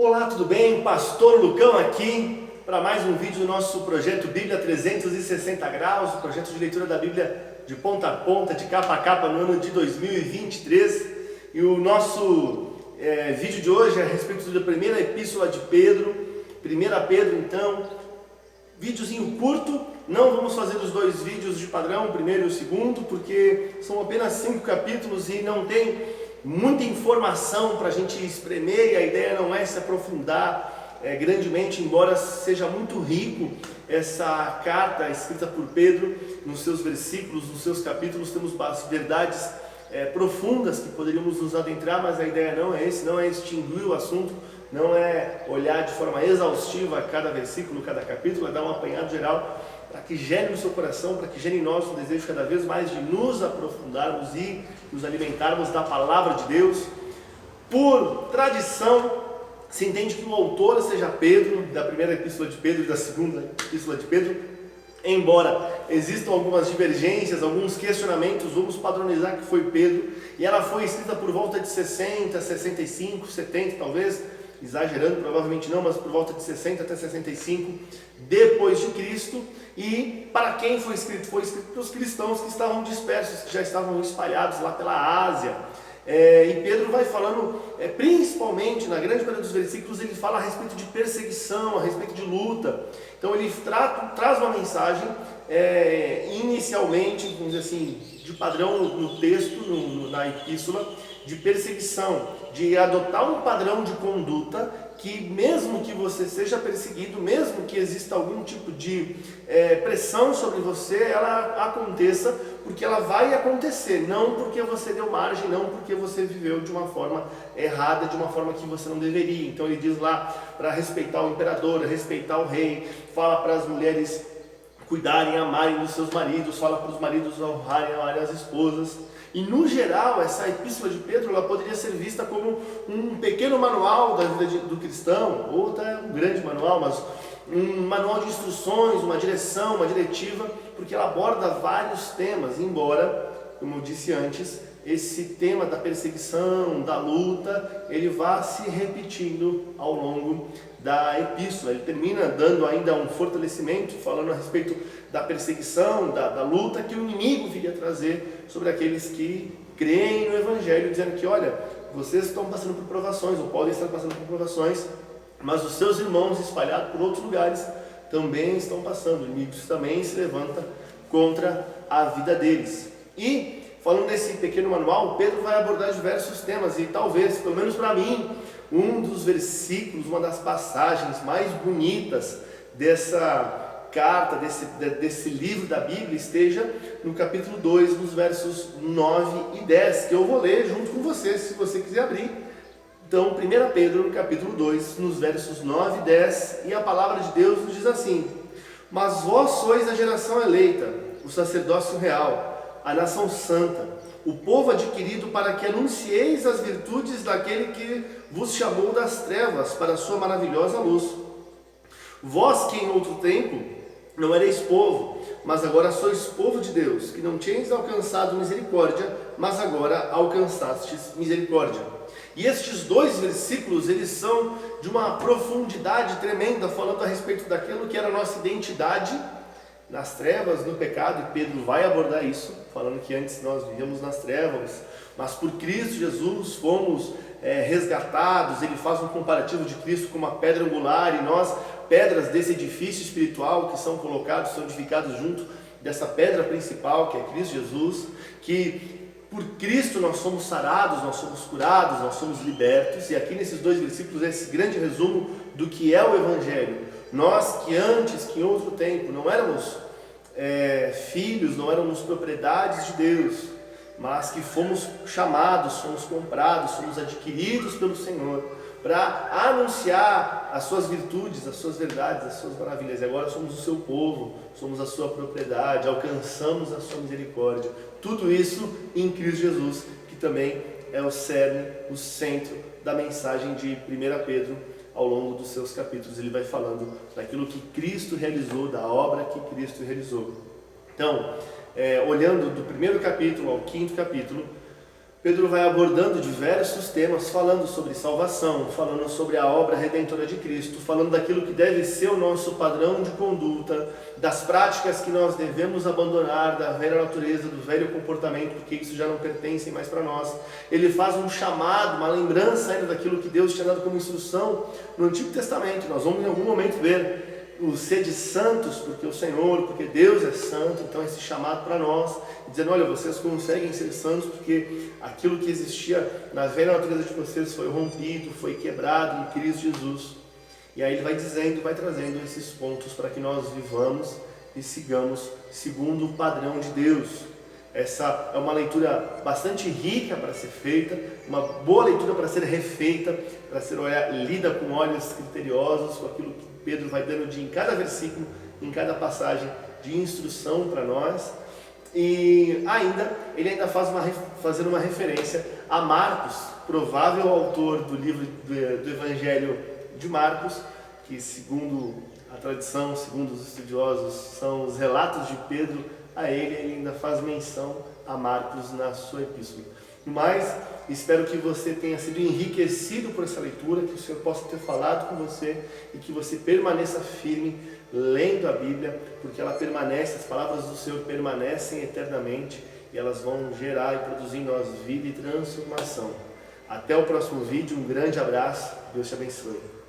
Olá, tudo bem? Pastor Lucão aqui para mais um vídeo do nosso projeto Bíblia 360 graus, o projeto de leitura da Bíblia de ponta a ponta, de capa a capa no ano de 2023. E o nosso vídeo de hoje é a respeito da primeira epístola de Pedro, 1 Pedro então, videozinho curto. Não vamos fazer os dois vídeos de padrão, o primeiro e o segundo, porque são apenas 5 capítulos e não tem muita informação para a gente espremer, e a ideia não é se aprofundar grandemente, embora seja muito rico essa carta escrita por Pedro. Nos seus versículos, nos seus capítulos, temos verdades profundas que poderíamos nos adentrar, mas a ideia não é esse, não é extinguir o assunto, não é olhar de forma exaustiva cada versículo, cada capítulo, é dar um apanhado geral para que gere no seu coração, para que gere em nós um desejo cada vez mais de nos aprofundarmos e nos alimentarmos da palavra de Deus. Por tradição, se entende que o autor seja Pedro, da primeira epístola de Pedro e da segunda epístola de Pedro, embora existam algumas divergências, alguns questionamentos, vamos padronizar que foi Pedro, e ela foi escrita por volta de 60, 65, 70 talvez, exagerando, provavelmente não, mas por volta de 60 até 65 depois de Cristo. E para quem foi escrito? Foi escrito para os cristãos que estavam dispersos, que já estavam espalhados lá pela Ásia. E Pedro vai falando, principalmente na grande maioria dos versículos, ele fala a respeito de perseguição, a respeito de luta. Então ele traz uma mensagem, inicialmente, vamos dizer assim, de padrão no texto, na epístola, de perseguição, de adotar um padrão de conduta que, mesmo que você seja perseguido, mesmo que exista algum tipo de pressão sobre você, ela aconteça porque ela vai acontecer, não porque você deu margem, não porque você viveu de uma forma errada, de uma forma que você não deveria. Então ele diz lá para respeitar o imperador, respeitar o rei, fala para as mulheres cuidarem, amarem dos seus maridos, fala para os maridos honrarem, amarem as esposas. E no geral, essa epístola de Pedro, ela poderia ser vista como um pequeno manual da vida do cristão, ou até um grande manual, mas um manual de instruções, uma direção, uma diretiva, porque ela aborda vários temas, embora, como eu disse antes, esse tema da perseguição, da luta, ele vá se repetindo ao longo da epístola. Ele termina dando ainda um fortalecimento, falando a respeito da perseguição, da luta que o inimigo viria trazer sobre aqueles que creem no Evangelho, dizendo que, olha, vocês estão passando por provações, ou podem estar passando por provações, mas os seus irmãos espalhados por outros lugares também estão passando, o inimigo também se levanta contra a vida deles. E, falando desse pequeno manual, Pedro vai abordar diversos temas, e talvez, pelo menos para mim, um dos versículos, uma das passagens mais bonitas dessa carta, desse livro da Bíblia, esteja no capítulo 2, nos versos 9 e 10, que eu vou ler junto com você, se você quiser abrir. Então, 1 Pedro, no capítulo 2, nos versos 9 e 10, e a palavra de Deus nos diz assim: mas vós sois a geração eleita, o sacerdócio real, a nação santa, o povo adquirido, para que anuncieis as virtudes daquele que vos chamou das trevas para a sua maravilhosa luz. Vós que em outro tempo não ereis povo, mas agora sois povo de Deus, que não tinhais alcançado misericórdia, mas agora alcançastes misericórdia. E estes dois versículos, eles são de uma profundidade tremenda, falando a respeito daquilo que era a nossa identidade nas trevas, no pecado, e Pedro vai abordar isso, falando que antes nós vivíamos nas trevas, mas por Cristo Jesus fomos resgatados. Ele faz um comparativo de Cristo como uma pedra angular, e nós, pedras desse edifício espiritual que são colocados, são edificados junto dessa pedra principal, que é Cristo Jesus, que por Cristo nós somos sarados, nós somos curados, nós somos libertos. E aqui nesses dois versículos é esse grande resumo do que é o Evangelho. Nós que antes, que em outro tempo, não éramos filhos, não éramos propriedades de Deus, mas que fomos chamados, fomos comprados, fomos adquiridos pelo Senhor, para anunciar as suas virtudes, as suas verdades, as suas maravilhas. E agora somos o seu povo, somos a sua propriedade, alcançamos a sua misericórdia. Tudo isso em Cristo Jesus, que também é o cerne, o centro da mensagem de 1 Pedro. Ao longo dos seus capítulos ele vai falando daquilo que Cristo realizou, da obra que Cristo realizou. Então, olhando do primeiro capítulo ao quinto capítulo, Pedro vai abordando diversos temas, falando sobre salvação, falando sobre a obra redentora de Cristo, falando daquilo que deve ser o nosso padrão de conduta, das práticas que nós devemos abandonar, da velha natureza, do velho comportamento, porque isso já não pertence mais para nós. Ele faz um chamado, uma lembrança ainda daquilo que Deus tinha dado como instrução no Antigo Testamento. Nós vamos em algum momento ver o sede santos, porque o Senhor, porque Deus é santo. Então esse chamado para nós, dizendo, olha, vocês conseguem ser santos porque aquilo que existia na velha natureza de vocês foi rompido, foi quebrado em Cristo Jesus. E aí ele vai dizendo, vai trazendo esses pontos para que nós vivamos e sigamos segundo o padrão de Deus. Essa é uma leitura bastante rica para ser feita, uma boa leitura para ser refeita, para ser lida com olhos criteriosos, com aquilo que Pedro vai dando em cada versículo, em cada passagem de instrução para nós. E ele ainda fazendo uma referência a Marcos, provável autor do livro do Evangelho de Marcos, que segundo a tradição, segundo os estudiosos, são os relatos de Pedro a ele ainda faz menção a Marcos na sua epístola. Mas espero que você tenha sido enriquecido por essa leitura, que o Senhor possa ter falado com você e que você permaneça firme lendo a Bíblia, porque ela permanece, as palavras do Senhor permanecem eternamente e elas vão gerar e produzir em nós vida e transformação. Até o próximo vídeo, um grande abraço, Deus te abençoe.